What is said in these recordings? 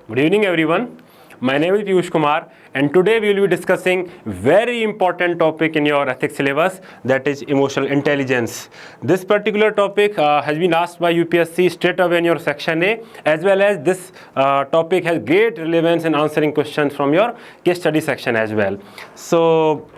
Good evening everyone. My name is Piyush Kumar and today we will be discussing very important topic in your ethics syllabus, that is emotional intelligence. This particular topic has been asked by UPSC straight away in your section A, as well as this topic has great relevance in answering questions from your case study section as well. So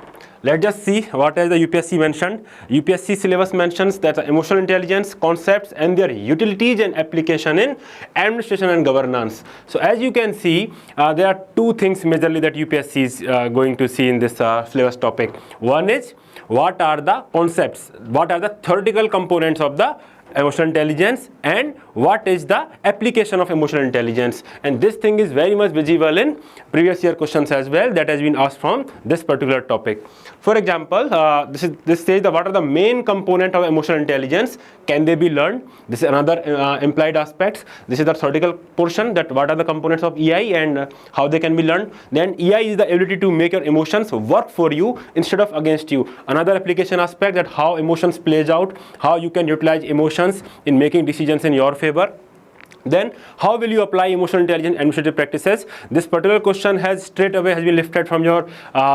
let's just see what has the UPSC mentioned. UPSC syllabus mentions that emotional intelligence concepts and their utilities and application in administration and governance. So as you can see, there are two things majorly that UPSC is going to see in this syllabus topic. One is what are the concepts, what are the theoretical components of the emotional intelligence, and what is the application of emotional intelligence. And this thing is very much visible in previous year questions as well that has been asked from this particular topic. For example, this says that what are the main component of emotional intelligence, can they be learned? This is another implied aspect. This is the theoretical portion, that what are the components of EI and how they can be learned. Then EI is the ability to make your emotions work for you instead of against you. Another application aspect, that how emotions plays out, how you can utilize emotions in making decisions in your favor. Then how will you apply emotional intelligence administrative practices? This particular question has straight away been lifted from your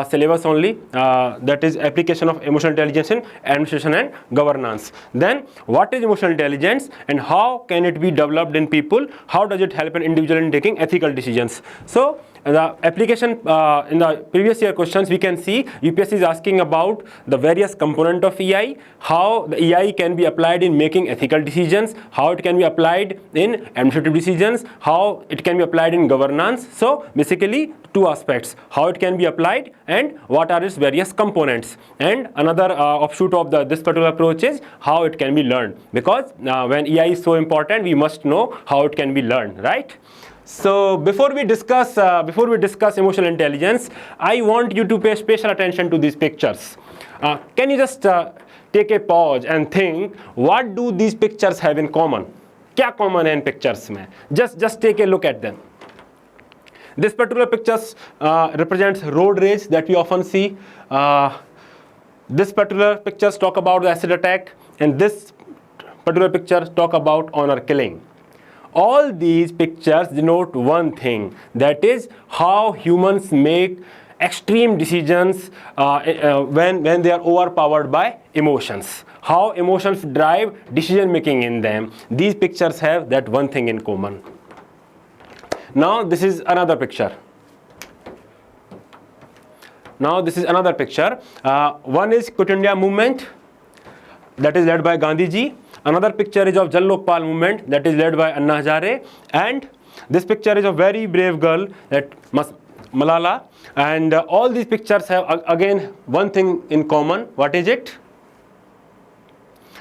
syllabus only, that is application of emotional intelligence in administration and governance. Then what is emotional intelligence and how can it be developed in people? How does it help an individual in taking ethical decisions? So the application in the previous year questions, we can see UPSC is asking about the various component of EI, how the EI can be applied in making ethical decisions, how it can be applied in administrative decisions, how it can be applied in governance. So basically two aspects, how it can be applied and what are its various components. And another offshoot of this particular approach is how it can be learned, because when EI is so important, we must know how it can be learned, right? So before we discuss emotional intelligence, I want you to pay special attention to these pictures. Can you just take a pause and think, what do these pictures have in common? क्या common है इन pictures में? Just take a look at them. This particular pictures represents road rage that we often see. This particular pictures talk about the acid attack, and this particular picture talk about honor killing. All these pictures denote one thing, that is how humans make extreme decisions when they are overpowered by emotions. How emotions drive decision making in them. These pictures have that one thing in common. Now this is another picture. One is Quit India movement, that is led by Gandhi ji. Another picture is of Jal Lokpal movement, that is led by Anna Hazare. And this picture is a very brave girl, that Malala. And all these pictures have again one thing in common. What is it?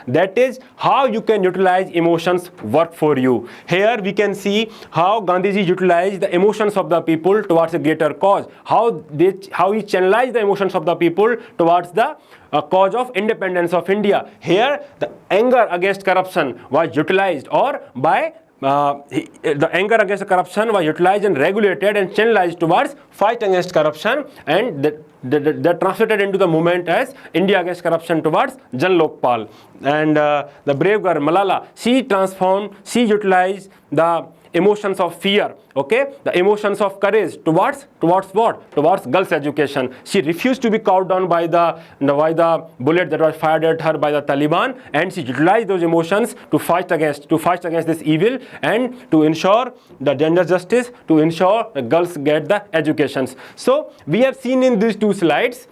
That is how you can utilize emotions work for you. Here we can see how Gandhiji utilized the emotions of the people towards a greater cause. How he channelized the emotions of the people towards the cause of independence of India. Here the anger against corruption was utilized, or by the anger against corruption was utilized and regulated and channelized towards fight against corruption, and that translated into the movement as India against corruption towards Jan Lokpal. And the brave girl Malala, she utilized the emotions of fear, okay, the emotions of courage towards what? Towards girls' education. She refused to be cowed down by the bullet that was fired at her by the Taliban, and she utilized those emotions to fight against this evil and to ensure the gender justice, to ensure the girls get the educations. So we have seen in these two slides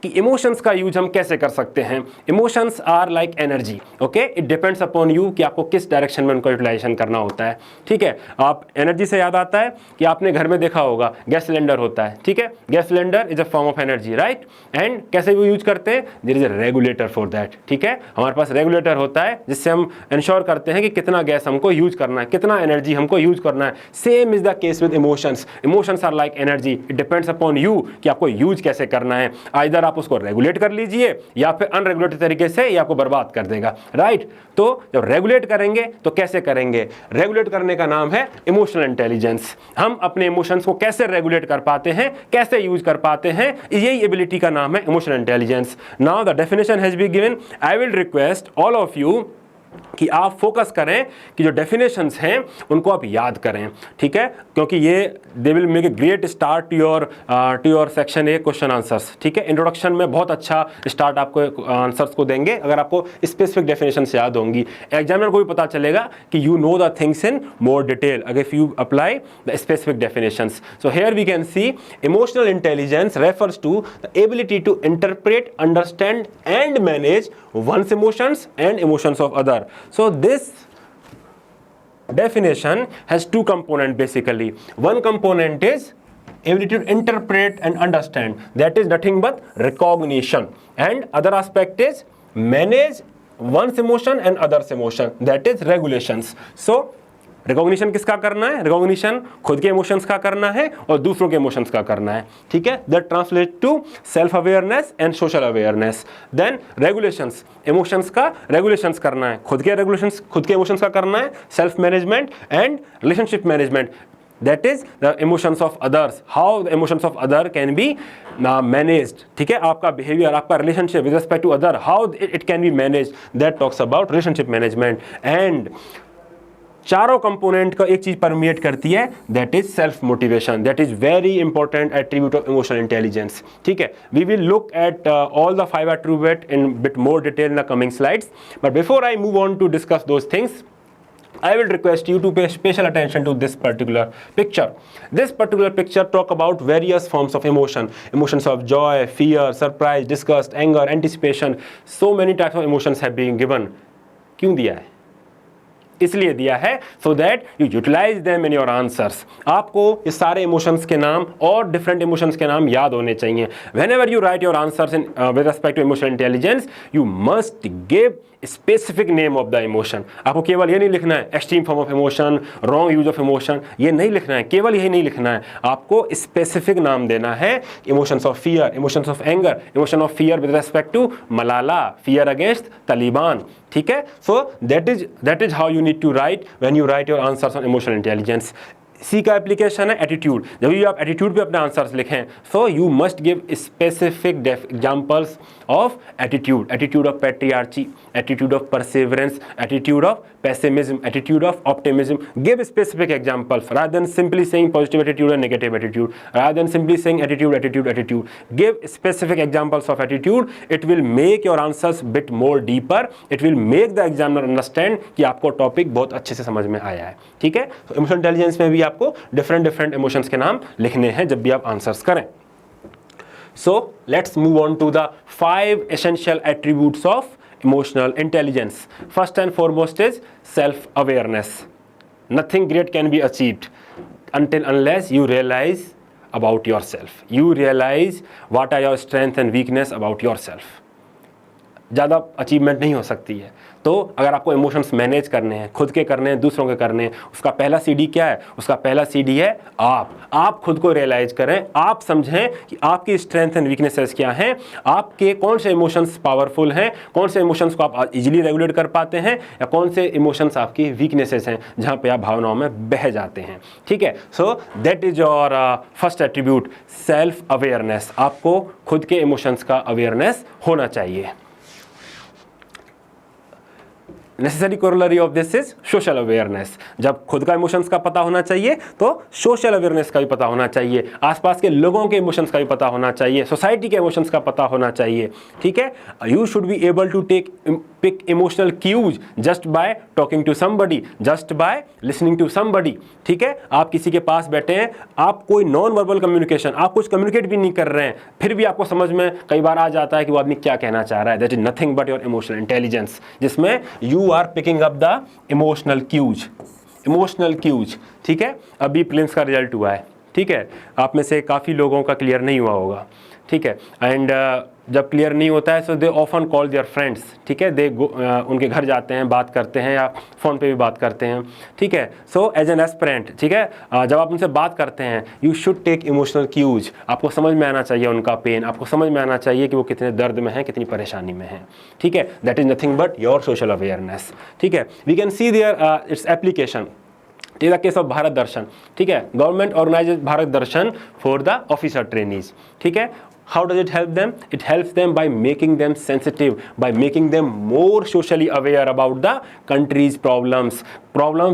कि emotions का use हम कैसे कर सकते हैं. Emotions are like energy, okay, it depends upon you कि आपको किस डायरेक्शन में उनको यूटिलाइजेशन करना होता है. ठीक है, आप एनर्जी से याद आता है कि आपने घर में देखा होगा गैस सिलेंडर होता है. ठीक है, gas cylinder is a form of energy, right. And कैसे वो यूज करते हैं? There is a regulator for that. ठीक है, हमारे पास रेगुलेटर होता है जिससे हम इंश्योर करते हैं कि कितना गैस हमको यूज करना है, कितना एनर्जी हमको यूज करना है. Same is the case with emotions. Emotions are like energy, it depends upon you कि आपको यूज कैसे करना है. आइदर आप उसको रेगुलेट कर लीजिए या फिर अनरेगुलेटेड तरीके से ये आपको बर्बाद कर देगा, राइट. तो जब रेगुलेट करेंगे तो कैसे करेंगे? रेगुलेट करने का नाम है इमोशनल इंटेलिजेंस. हम अपने इमोशंस को कैसे रेगुलेट कर पाते हैं, कैसे यूज कर पाते हैं, यही एबिलिटी का नाम है emotional intelligence. Now the definition has been given. I will request all of you कि आप फोकस करें कि जो डेफिनेशंस हैं उनको आप याद करें, ठीक है, क्योंकि ये they will make a great start to your section A question answers, ठीक है। इंट्रोडक्शन में बहुत अच्छा स्टार्ट आपको आंसर्स को देंगे अगर आपको स्पेसिफिक डेफिनेशंस याद होंगी। एग्जामिनर को भी पता चलेगा कि you know the things in more detail अगर if you apply the specific definitions. So here we can see emotional intelligence refers to the ability to interpret, understand and manage one's emotions and emotions of other. So this definition has two components basically. One component is ability to interpret and understand, that is nothing but recognition, and other aspect is manage one's emotion and others emotion, that is regulations. So recognition किसका करना है? Recognition खुद के emotions का करना है और दूसरों के इमोशंस का करना है, ठीक है। That translate to self awareness and social awareness. Then regulations, emotions का रेगुलेशंस करना है, खुद के रेगुलेशंस, खुद के इमोशंस का करना है, self management and relationship management, that is the emotions of others, how the emotions of other can be managed, ठीक है। आपका behavior, आपका relationship with respect to other, how it can be managed, that talks about relationship management। and चारों component का एक चीज permeate करती है, that is self motivation, that is very important attribute of emotional intelligence, ठीक है। We will look at all the 5 attribute in bit more detail in the coming slides, but before I move on to discuss those things, I will request you to pay special attention to this particular picture. This particular picture talk about various forms of emotion, emotions of joy, fear, surprise, disgust, anger, anticipation. So many types of emotions have been given. क्यों दिया है? इसलिए दिया है so that you utilize them in your answers. आपको इस सारे emotions के नाम और डिफरेंट इमोशंस के नाम याद होने चाहिए. Whenever you write your answers in with respect to emotional intelligence, you must give specific name of the emotion. आपको केवल ये नहीं लिखना है extreme form of emotion, wrong use of emotion, ये नहीं लिखना है, केवल यही नहीं लिखना है, आपको स्पेसिफिक नाम देना है. Emotions of fear, emotions of anger, emotion of fear with respect to Malala, fear against Taliban. ठीक है, so that is how you need to write when you write your answers on emotional intelligence. सी का application है attitude. जब भी आप attitude पे अपने आंसर्स लिखें, so you must give specific examples of attitude. Attitude of patriarchy, attitude of perseverance, attitude of pessimism, attitude of optimism. Give specific examples rather than simply saying positive attitude and negative attitude, rather than simply saying attitude. Give specific examples of attitude. It will make your answers bit more deeper. It will make the examiner understand कि आपको topic बहुत अच्छे से समझ में आया है. ठीक है, तो इमोशनल इंटेलिजेंस में भी आपको डिफरेंट इमोशंस के नाम लिखने हैं जब भी आप आंसर्स करें. So let's move on to the 5 essential attributes of emotional intelligence. First and foremost is self-awareness. Nothing great can be achieved unless you realize about yourself. You realize what are your strengths and weakness about yourself. ज़्यादा achievement नहीं हो सकती है. तो अगर आपको emotions manage करने हैं, खुद के करने हैं, दूसरों के करने हैं, उसका पहला सीडी क्या है? उसका पहला सीडी है आप खुद को रियलाइज करें, आप समझें कि आपकी स्ट्रेंथ एंड वीकनेसेस क्या हैं, आपके कौन से इमोशंस पावरफुल हैं, कौन से इमोशंस को आप इजीली रेगुलेट कर पाते हैं, या कौन से इमोशंस आपकी वीकनेसेस हैं जहाँ पे आप भावनाओं में बह जाते हैं. ठीक है, so that is your first attribute, self awareness. आपको खुद के इमोशंस का अवेयरनेस होना चाहिए. Necessary corollary of this is social awareness. जब खुद का इमोशंस का पता होना चाहिए तो सोशल अवेयरनेस का भी पता होना चाहिए, आसपास के लोगों के इमोशंस का भी पता होना चाहिए, सोसाइटी के इमोशंस का पता होना चाहिए. ठीक है, you should be able to pick emotional cues just by talking to somebody, just by listening to somebody. ठीक है, आप किसी के पास बैठे हैं, आप कोई नॉन वर्बल कम्युनिकेशन, आप कुछ कम्युनिकेट भी नहीं कर रहे हैं, फिर भी आपको समझ में कई बार आ जाता है कि वो आदमी क्या कहना चाह रहा है. That is nothing but your emotional intelligence, जिसमें you are picking up the emotional cues. ठीक है, अभी प्रीलिम्स का रिजल्ट हुआ है. ठीक है, आप में से काफ़ी लोगों का क्लियर नहीं हुआ होगा. ठीक है, एंड जब क्लियर नहीं होता है so they often call their friends. ठीक है, उनके घर जाते हैं, बात करते हैं, या फ़ोन पे भी बात करते हैं. ठीक है, सो एज एन एस्पिरेंट, ठीक है, जब आप उनसे बात करते हैं, you should take emotional cues. आपको समझ में आना चाहिए उनका पेन, आपको समझ में आना चाहिए कि वो कितने दर्द में हैं, कितनी परेशानी में हैं. ठीक है, that is nothing but your social awareness. ठीक है, we can see there its application. Take the case of Bharat Darshan. ठीक है, government organizes Bharat Darshan for the officer trainees. ठीक है, How does it help them? It helps them by making them sensitive, by making them more socially aware about the country's problems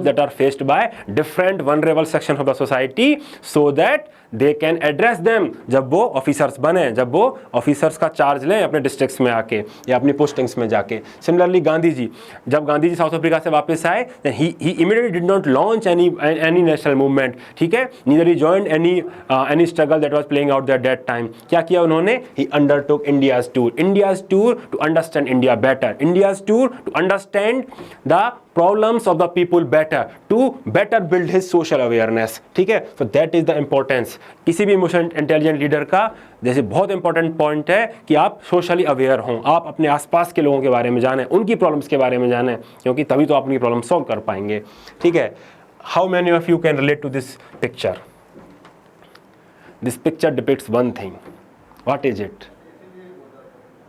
that are faced by different vulnerable sections of the society, so that they can address them जब वो officers बने, जब वो officers का charge लें अपने districts में आके या अपनी पोस्टिंग्स में जाके. सिमिलरली गांधी जी, जब गांधी जी साउथ अफ्रीका से वापस आए, he immediately did not launch any national movement. ठीक है, neither he joined any struggle that was playing out there that time. क्या किया उन्होंने? He undertook India's tour to understand India better, India's tour to understand the problems of the people better, to better build his social awareness. ठीक है, so that is the importance. किसी भी emotional intelligent leader का जैसे बहुत important point है कि आप सोशली अवेयर हों, आप अपने आसपास के लोगों के बारे में जानें, उनकी प्रॉब्लम्स के बारे में जानें, क्योंकि तभी तो आप अपनी प्रॉब्लम सॉल्व कर पाएंगे. ठीक है, how many of you can relate to this picture? This picture depicts one thing. What is it?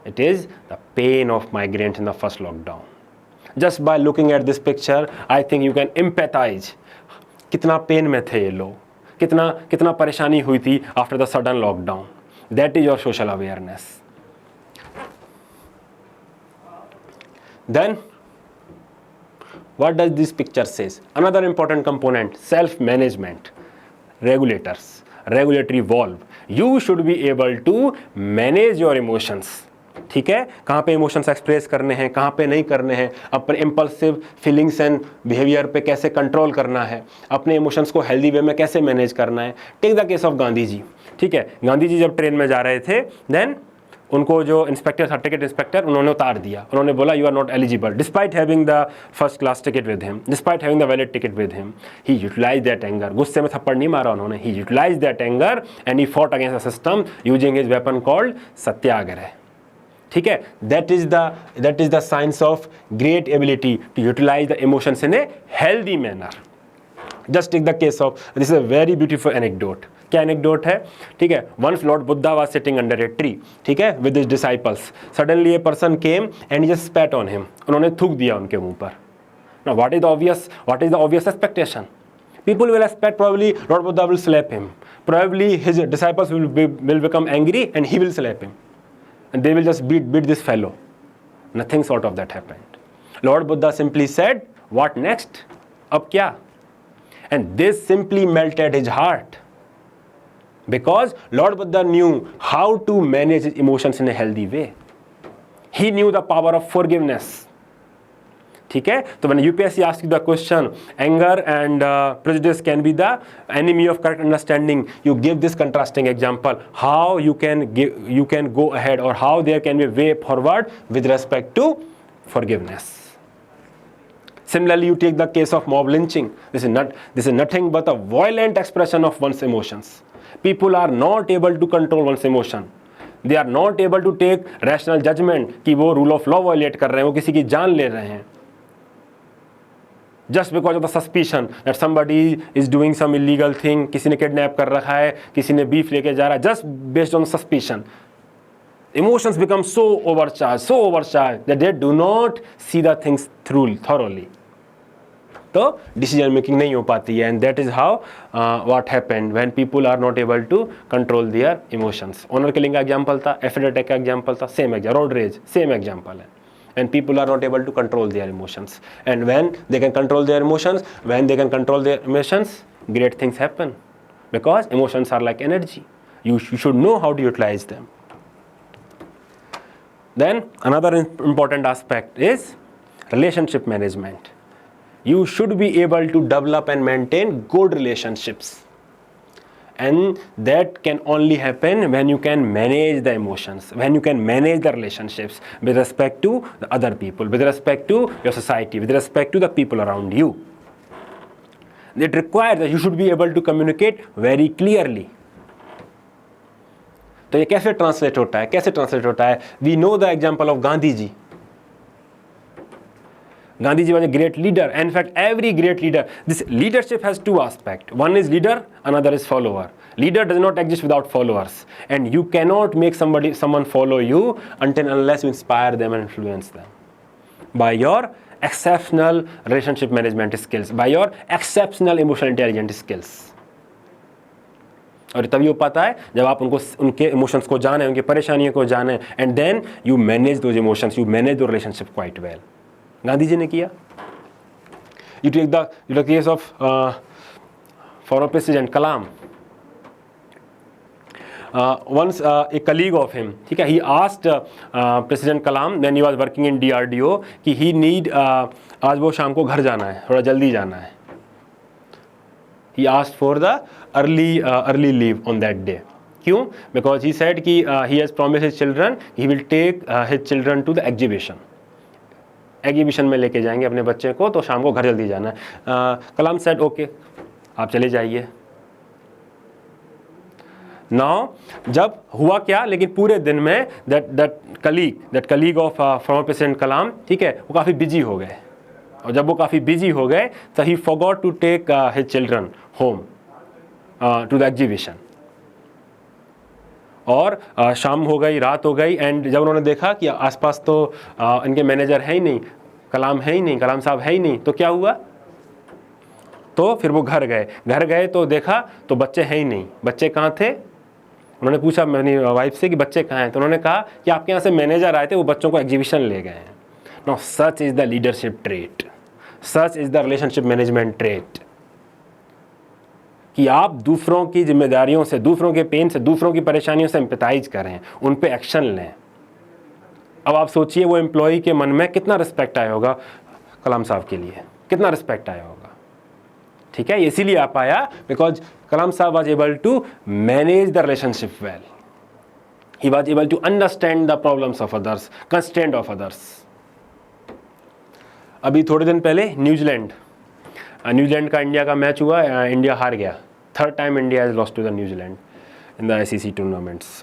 It is the pain of migrants in the first lockdown. Just by looking at this picture, I think you can empathize. कितना pen में थे ये लोग, कितना परेशानी हुई थी after the sudden lockdown. That is your social awareness. Then, what does this picture says? Another important component: self-management. Regulators, regulatory valve. You should be able to manage your emotions. ठीक है, कहाँ पे इमोशंस एक्सप्रेस करने हैं, कहाँ पे नहीं करने हैं, अपने इम्पल्सिव फीलिंग्स एंड बिहेवियर पे कैसे कंट्रोल करना है, अपने इमोशंस को हेल्दी वे में कैसे मैनेज करना है. Take the case of Gandhi ji. ठीक है, गांधी जी जब ट्रेन में जा रहे थे, देन उनको जो इंस्पेक्टर था, टिकट इंस्पेक्टर, उन्होंने उतार दिया. उन्होंने बोला you are not eligible, despite having the first class ticket with him, despite having the valid ticket with him. He utilize that anger. गुस्से में थप्पड़ नहीं मारा उन्होंने, he utilize that anger and he fought against the system using his weapon called satyagraha. ठीक है, that is the signs of great ability to utilize the emotions in a healthy manner. Just take the case of, this is a very beautiful anecdote. क्या anecdote है? ठीक है, once Lord Buddha was sitting under a tree, ठीक है, with his disciples. Suddenly a person came and he just spat on him. उन्होंने थूक दिया उनके मुंह पर. Now what is the obvious expectation? People will expect probably Lord Buddha will slap him. Probably his disciples will become angry and he will slap him. And they will just beat this fellow. Nothing sort of that happened. Lord Buddha simply said, what next? Ab kya? And this simply melted his heart. Because Lord Buddha knew how to manage his emotions in a healthy way. He knew the power of forgiveness. ठीक है, तो when UPSC asks you the question, anger and prejudice can be the enemy of correct understanding, you give this contrasting example, how you can go ahead, or how there can be a way forward with respect to forgiveness. Similarly, you take the case of mob lynching. This is nothing but a violent expression of one's emotions. People are not able to control one's emotion. They are not able to take rational judgment कि वो rule of law violate कर रहे हैं, वो किसी की जान ले रहे हैं. Just because of the suspicion that somebody is doing some illegal thing, किसी ने किडनैप कर रखा है, किसी ने बीफ लेके जा रहा है, just based on suspicion, emotions become so overcharged that they do not see the things thoroughly. तो decision making नहीं हो पाती है, and that is how what happened when people are not able to control their emotions. Honor killing का example था, affidavit attack का example था, same example, road rage, same example है. And people are not able to control their emotions. And when they can control their emotions, great things happen. Because emotions are like energy. You should know how to utilize them. Then another important aspect is relationship management. You should be able to develop and maintain good relationships. And that can only happen when you can manage the emotions, when you can manage the relationships with respect to the other people, with respect to your society, with respect to the people around you. It requires that you should be able to communicate very clearly. तो ये कैसे translate होता है? We know the example of Gandhi ji. Gandhi ji was a great leader. In fact, every great leader, this leadership has two aspects. One is leader, another is follower. Leader does not exist without followers, and you cannot make someone follow you unless you inspire them and influence them by your exceptional relationship management skills, by your exceptional emotional intelligence skills. और तभी हो पाता है जब आप उनके emotions को जाने, उनकी परेशानियों को जाने, and then you manage those emotions, you manage the relationship quite well. Gandhi ji ने किया। You take the case of former president Kalam. once a colleague of him, ठीक है, he asked President Kalam when he was working in DRDO कि he need आज वो शाम को घर जाना है, थोड़ा जल्दी जाना है। He asked for the early leave on that day. क्यों? Because he said कि he has promised his children he will take his children to the exhibition. Exhibition में लेके जाएंगे अपने बच्चे को, तो शाम को घर जल्दी जाना है। कलाम सेड ओके, आप चले जाइए। नाउ जब हुआ क्या, लेकिन पूरे दिन में that colleague of former president Kalam, ठीक है, वो काफ़ी बिजी हो गए, और जब वो काफ़ी बिजी हो गए तो he forgot to take his children home to the exhibition. और शाम हो गई, रात हो गई, एंड जब उन्होंने देखा कि आसपास तो इनके मैनेजर है ही नहीं, कलाम है ही नहीं, कलाम साहब है ही नहीं, तो क्या हुआ, तो फिर वो घर गए तो देखा तो बच्चे हैं ही नहीं। बच्चे कहाँ थे? उन्होंने पूछा मेरी वाइफ से कि बच्चे कहाँ हैं, तो उन्होंने कहा कि आपके यहाँ से मैनेजर आए थे, वो बच्चों को एग्जीबिशन ले गए हैं। Now such is the leadership trait, such is the relationship management trait, कि आप दूसरों की जिम्मेदारियों से, दूसरों के पेन से, दूसरों की परेशानियों से एम्पैथाइज करें, उन पे एक्शन लें। अब आप सोचिए वो एम्प्लॉय के मन में कितना रिस्पेक्ट आया होगा कलाम साहब के लिए, कितना रिस्पेक्ट आया होगा, ठीक है। इसीलिए आप आया बिकॉज कलाम साहब was able to manage the relationship well, he was able to understand the problems of others, constraint of others. अभी थोड़े दिन पहले न्यूजीलैंड का इंडिया का मैच हुआ, इंडिया हार गया। Third time India has lost to the New Zealand in the ICC tournaments.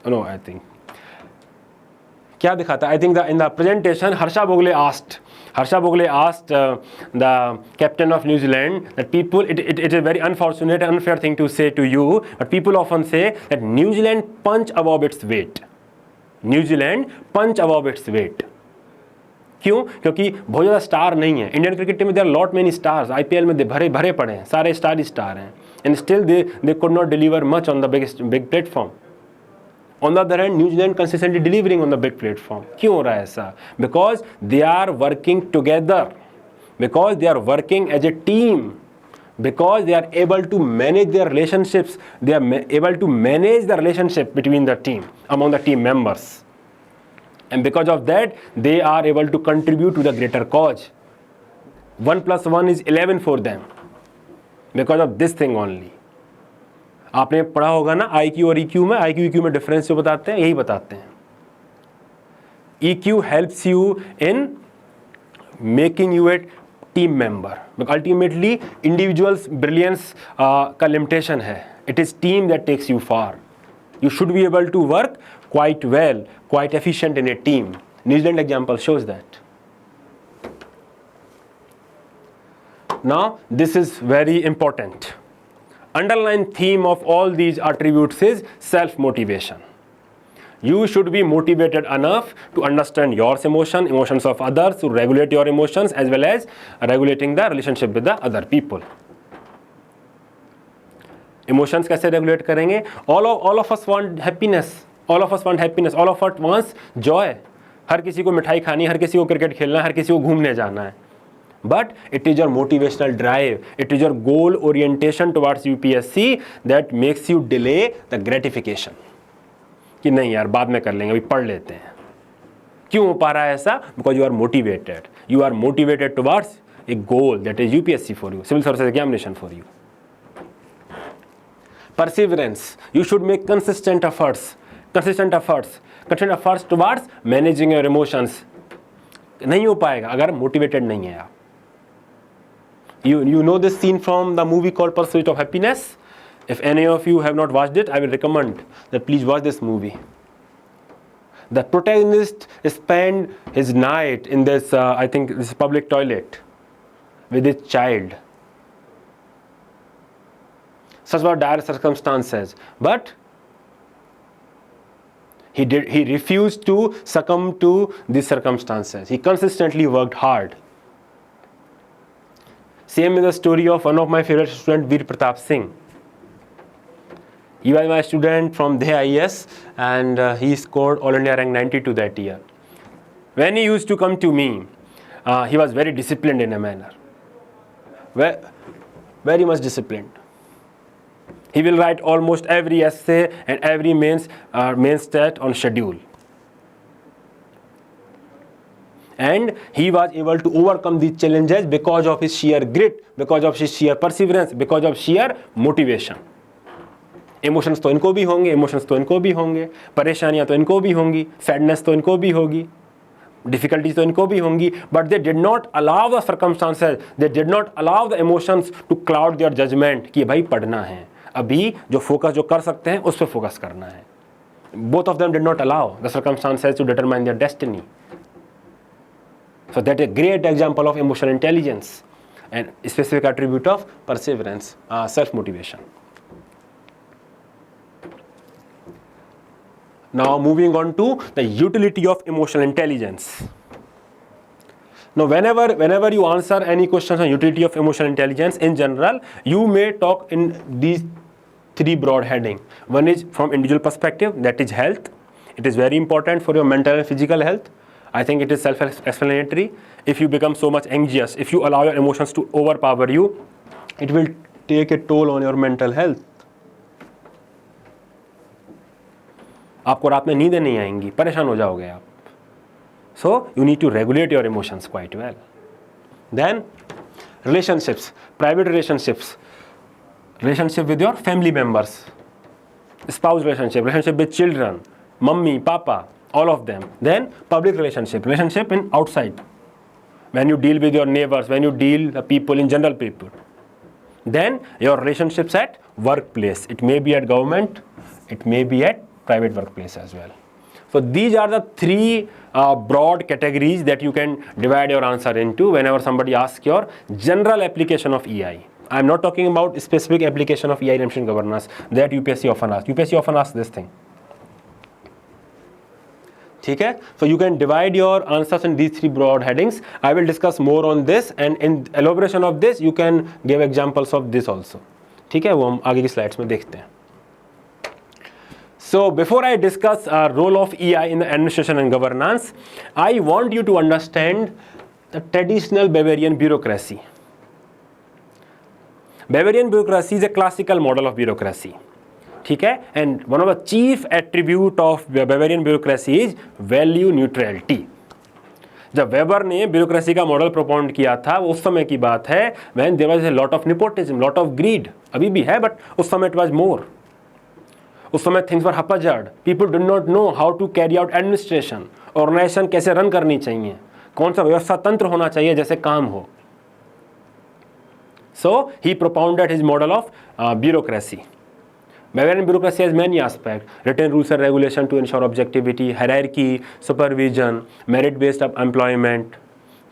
No I think क्या दिखाता है, I think in the presentation Harsha Bhogle asked the captain of New Zealand that people, it is a very unfortunate, unfair thing to say to you, but people often say that New Zealand punch above its weight. New Zealand punch above its weight. क्यों? क्योंकि बहुत ज़्यादा star नहीं है Indian cricket team में। There are lot many stars, IPL में भरे पड़े हैं, सारे स्टार हैं, and still they could not deliver much on the big platform. On the other hand, New Zealand consistently delivering on the big platform. क्यों हो रहा है ऐसा? Because they are working together, because they are working as a team, because they are able to manage their relationships, they are able to manage the relationship between the team, among the team members, and because of that, they are able to contribute to the greater cause. 1 + 1 is 11 for them, because of this thing only. आपने पढ़ा होगा ना IQ और EQ में, IQ EQ में difference जो बताते हैं, यही बताते हैं। EQ helps you in making U A team member, but ultimately individuals brilliance का लिमिटेशन है, it is team that takes you far. You should be able to work quite well, quite efficient in A team. New Zealand example shows that. Now this is very important. Underlying theme of all these attributes is self-motivation. You should be motivated enough to understand your emotions of others, to regulate your emotions as well as regulating the relationship with the other people. Emotions कैसे regulate करेंगे? All of us want happiness. All of us want happiness. All of us wants joy. हर किसी को मिठाई खानी, हर किसी को cricket खेलना है, हर किसी को घूमने जाना है। But it is your motivational drive, it is your goal orientation towards UPSC that makes you delay the gratification. कि नहीं यार बाद में कर लेंगे, अभी पढ़ लेते हैं। क्यों हो पा रहा है ऐसा? Because you are motivated. You are motivated towards a goal that is UPSC for you, civil service examination for you. Perseverance. You should make consistent efforts towards managing your emotions. नहीं हो पाएगा अगर motivated नहीं है आप। You know this scene from the movie called Pursuit of Happiness? If any of you have not watched it, I will recommend that please watch this movie. The protagonist spent his night in this, I think this public toilet with his child. Such were dire circumstances, but he refused to succumb to these circumstances. He consistently worked hard. Same is the story of one of my favorite students, Veer Pratap Singh. He was my student from Do IAS, and he scored All India rank 92 that year. When he used to come to me, he was very disciplined in a manner, very much disciplined. He will write almost every essay and every main stat on schedule. And he was able to overcome these challenges because of his sheer grit, because of his sheer perseverance, because of sheer motivation. Emotions तो इनको भी होंगे, emotions तो इनको भी होंगे, परेशानियां तो इनको भी होंगी, सैडनेस तो इनको भी होगी, डिफिकल्टीज तो इनको भी होंगी, but they did not allow the circumstances, they did not allow the emotions to cloud their judgement कि भाई पढ़ना है, अभी जो फोकस जो कर सकते हैं उस पर फोकस करना है. Both of them did not allow the circumstances to determine their destiny. So that is a great example of emotional intelligence and specific attribute of perseverance, self-motivation. Now moving on to the utility of emotional intelligence. Now whenever you answer any questions on utility of emotional intelligence in general, you may talk in these three broad headings. One is from individual perspective, that is health. It is very important for your mental and physical health. I think it is self-explanatory. If you become so much anxious, if you allow your emotions to overpower you, it will take a toll on your mental health. आपको रात में नींद नहीं आएंगी, परेशान हो जाओगे आप. So you need to regulate your emotions quite well. Then relationships, private relationships, relationship with your family members, spouse relationship with children, mummy, papa, all of them. Then public relationship in outside, when you deal with your neighbors, when you deal the people in general people. Then your relationships at workplace, it may be at government, it may be at private workplace as well. So these are the three broad categories that you can divide your answer into whenever somebody asks your general application of EI. I am not talking about specific application of EI and governance that UPSC often asks. UPSC often asks this thing. ठीक है, so you can divide your answers in these three broad headings. I will discuss more on this, and in elaboration of this you can give examples of this also. ठीक है, वो हम आगे की slides में देखते हैं. So before I discuss role of EI in the administration and governance, I want you to understand the traditional Bavarian bureaucracy. Bavarian bureaucracy is a classical model of bureaucracy. ठीक है, and one of the chief attribute of Bavarian bureaucracy is value neutrality. जब Weber ने bureaucracy का model propound किया था, वो उस समय की बात है when there was a lot of nepotism, lot of greed. अभी भी है, बट उस समय इट वाज मोर. उस समय things were haphazard, people did not know how to carry out administration, organization कैसे रन करनी चाहिए, कौन सा व्यवस्था तंत्र होना चाहिए जैसे काम हो. So he propounded his model of bureaucracy. Bavarian bureaucracy has many aspects: written rules and regulation to ensure objectivity, hierarchy, supervision, merit-based employment.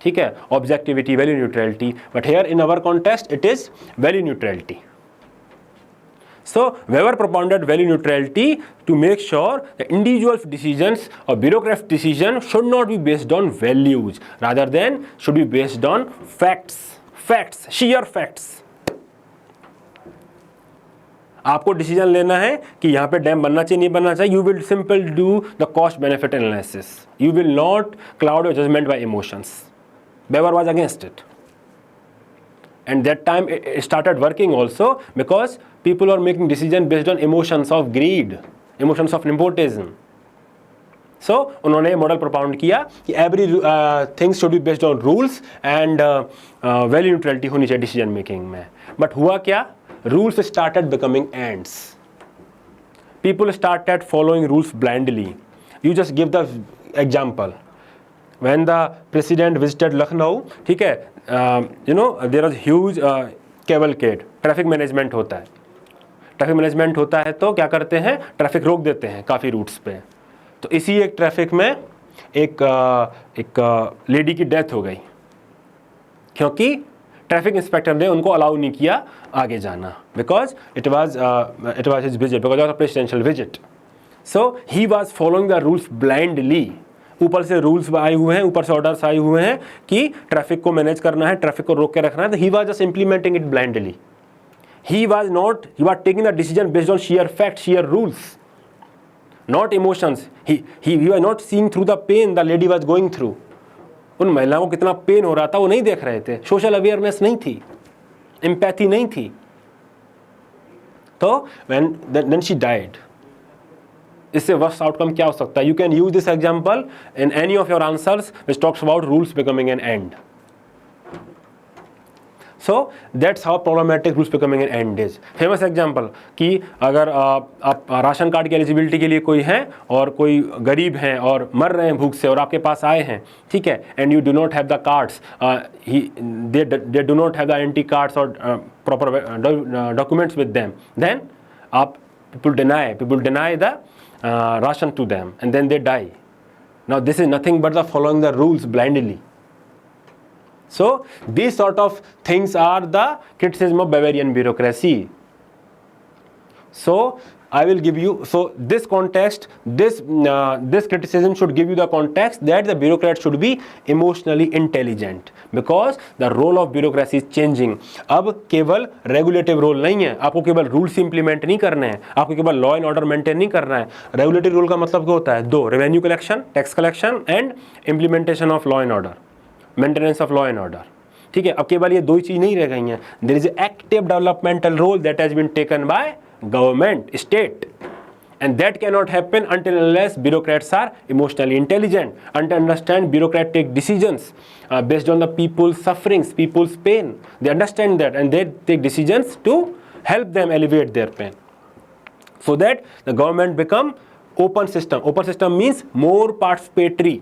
ठीक है, objectivity, value neutrality. But here in our context, it is value neutrality. So Weber propounded value neutrality to make sure the individual decisions or bureaucratic decision should not be based on values, rather than should be based on facts, sheer facts. आपको decision लेना है कि यहाँ पे dam बनना चाहिए नहीं बनना चाहिए. You will simple do the cost benefit analysis. You will not cloud your judgement by emotions. Weber was against it, and that time it started working also because people are making decision based on emotions of greed, emotions of nepotism. So उन्होंने model propound किया कि every things should be based on rules and value neutrality होनी चाहिए decision making में. But हुआ क्या? Rules started becoming ants. People started following rules blindly. You just give the example. When the president visited Lucknow, ठीक है, there was huge cavalcade. Traffic management होता है. Traffic management होता है तो क्या करते हैं? ट्रैफिक रोक देते हैं काफ़ी रूट्स पे. तो इसी एक ट्रैफिक में एक लेडी की डेथ हो गई क्योंकि ट्रैफिक इंस्पेक्टर ने उनको अलाउ नहीं किया आगे जाना, because it was his visit, because of presidential visit. So he was following the rules blindly. ऊपर से रूल्स आए हुए हैं, ऊपर से ऑर्डर्स आए हुए हैं कि ट्रैफिक को मैनेज करना है, ट्रैफिक को रोक के रखना है, तो he was just implementing it blindly. He was taking the decision based on sheer facts, sheer rules, not emotions. He was not seeing through the pain the lady was going through. उन महिलाओं को कितना pen हो रहा था वो नहीं देख रहे थे. सोशल अवेयरनेस नहीं थी, एम्पैथी नहीं थी. तो then she died. इससे वर्स्ट आउटकम क्या हो सकता है? You can use this example in any of your answers which talks about rules becoming an and. So that's how problematic rules becoming an and is. Famous example कि अगर आप ration card की eligibility के लिए कोई हैं और कोई गरीब हैं और मर रहे हैं भूख से और आपके पास आए हैं, ठीक है, and you do not have the cards, they do not have the anti cards और proper documents with them, then आप people deny the ration to them and then they die. Now this is nothing but the following the rules blindly. So these sort of things are the criticism of Bavarian bureaucracy. So I will give you, so this context, this criticism should give you the context that the bureaucrat should be emotionally intelligent because the role of bureaucracy is changing. अब केवल regulative role नहीं है, आपको केवल rules implement नहीं करने हैं, आपको केवल law and order maintain नहीं करना है. Regulative role का मतलब क्या होता है? दो, revenue collection, tax collection and implementation of law and order, maintenance of law and order. ठीक है, अब केवल ये दो ही चीज नहीं रह गई हैं. There is an active developmental role that has been taken by government, state, and that cannot happen until unless bureaucrats are emotionally intelligent and understand bureaucrats take decisions based on the people's sufferings, people's pain. They understand that and they take decisions to help them alleviate their pain, so that the government become open system. Open system means more participatory.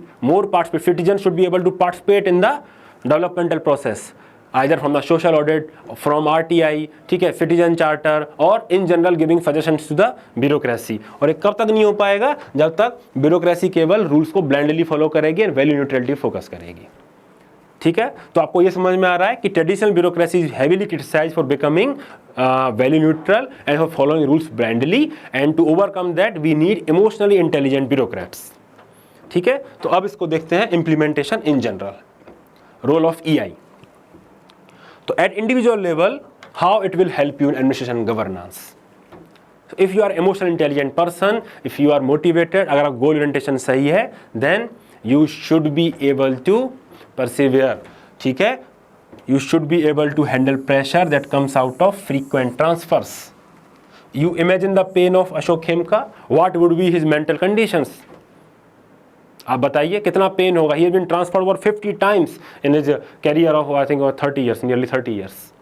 Citizens should be able to participate in the developmental process, either from the social audit, from RTI, ठीक है, citizen charter, और in general giving suggestions to the bureaucracy. और ये कब तक नहीं हो पाएगा? जब तक bureaucracy केवल rules को blindly follow करेगी और value neutrality focus करेगी. ठीक है, तो आपको ये समझ में आ रहा है कि traditional bureaucracy is heavily criticized for becoming value neutral and for following rules blindly, and to overcome that we need emotionally intelligent bureaucrats. ठीक है, तो अब इसको देखते हैं implementation in general, role of EI. So at individual level, how it will help you in administration governance. So if you are emotional intelligent person, if you are motivated, अगर आप goal orientation सही है, then you should be able to persevere. ठीक है, you should be able to handle pressure that comes out of frequent transfers. You imagine the pain of Ashok Khemka. What would be his mental conditions? आप बताइए कितना pen होगा. He has been transferred over 50 times in his career of I think over 30 years, nearly 30 years.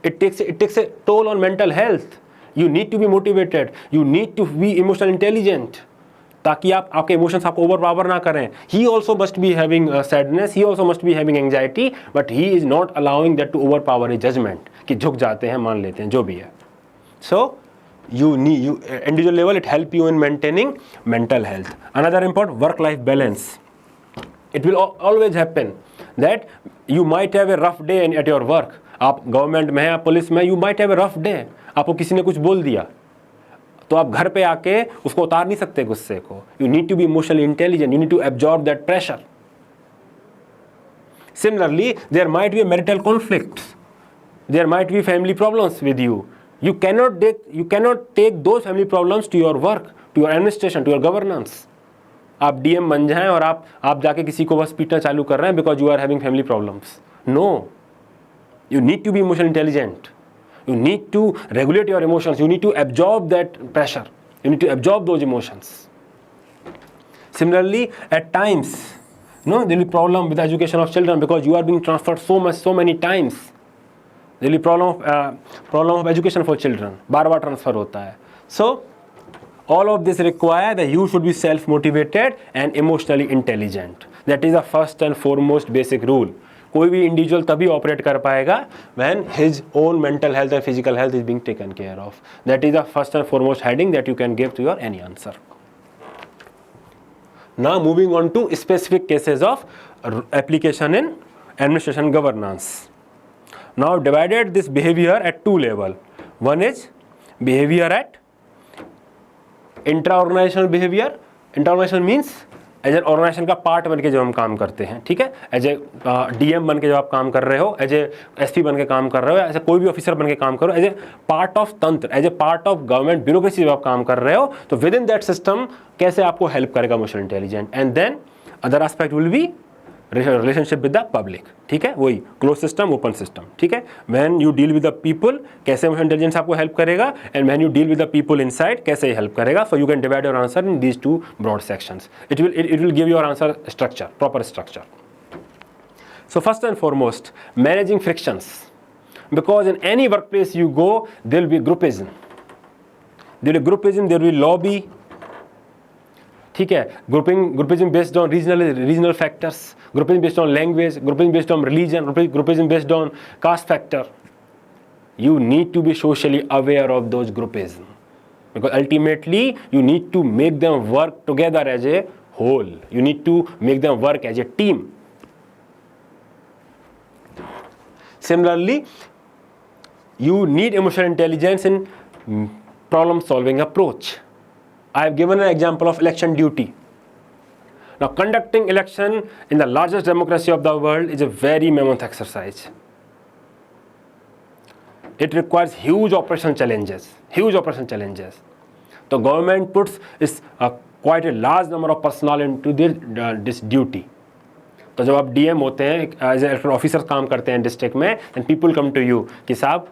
It takes a toll on mental health. You need to be motivated. You need to be emotional intelligent. ताकि आपके emotions आपको overpower ना करें. He also must be having sadness. He also must be having anxiety, but he is not allowing that to overpower his judgment. कि झुक जाते हैं, मान लेते हैं, जो भी है. So individual level, it help you in maintaining mental health. Another important, work-life balance. It will always happen that you might have a rough day at your work. आप गवर्नमेंट में हैं, आप पुलिस में, you might have a rough day. आपको किसी ने कुछ बोल दिया तो आप घर पे आके उसको उतार नहीं सकते गुस्से को. You need to be emotionally intelligent. You need to absorb that pressure. Similarly, there might be marital conflicts. There might be family problems with you. You cannot take those family problems to your work, to your administration, to your governance. आप DM बन जाएं और आप जाके किसी को बस पीटना चालू कर रहे हैं because you are having family problems. No. You need to be emotionally intelligent. You need to regulate your emotions. You need to absorb that pressure. You need to absorb those emotions. Similarly, at times, there will be problem with the education of children because you are being transferred so many times. There will be problem of education for children. बार-बार transfer होता है. So, all of this require that you should be self-motivated and emotionally intelligent. That is the first and foremost basic rule. कोई भी individual तभी operate कर पाएगा when his own mental health and physical health is being taken care of. That is the first and foremost heading that you can give to your any answer. Now moving on to specific cases of application in administration governance. Now divided this behavior at two levels. One is behavior at intra-organizational behavior. Intra-organizational means as a organisation का part बन के जब हम काम करते हैं, ठीक है, एज ए DM बन के जब आप काम कर रहे हो, एज ए SP बन के काम कर रहे हो, एज ए कोई भी ऑफिसर बन के काम करो, एज ए पार्ट ऑफ तंत्र, as a part of government bureaucracy जब आप काम कर रहे हो, तो विद इन दैट सिस्टम कैसे आपको हेल्प करेगा emotional intelligence. And then other aspect will be relationship with the public, ठीक है, वही क्लोज सिस्टम ओपन सिस्टम, ठीक है। When you deal with the people, कैसे इमोशनल इंटेलिजेंस आपको हेल्प करेगा, and when you deal with the people inside, कैसे help करेगा। So you can divide your answer in these two broad sections. It will give your answer structure, proper structure. So first and foremost, managing frictions, because in any workplace you go, there will be groupism. There will be groupism, there will be lobby, ठीक है, groupism based on regional factors, groupism based on language, groupism based on religion, groupism based on caste factor. You need to be socially aware of those groupism, because ultimately you need to make them work together as a whole. You need to make them work as a team. Similarly, you need emotional intelligence in problem solving approach. I have given an example of election duty. Now, conducting election in the largest democracy of the world is a very mammoth exercise. It requires huge operational challenges. The government puts quite a large number of personnel into this duty. तो जब आप DM होते हैं, as a election officer काम करते हैं district में, and people come to you कि साहब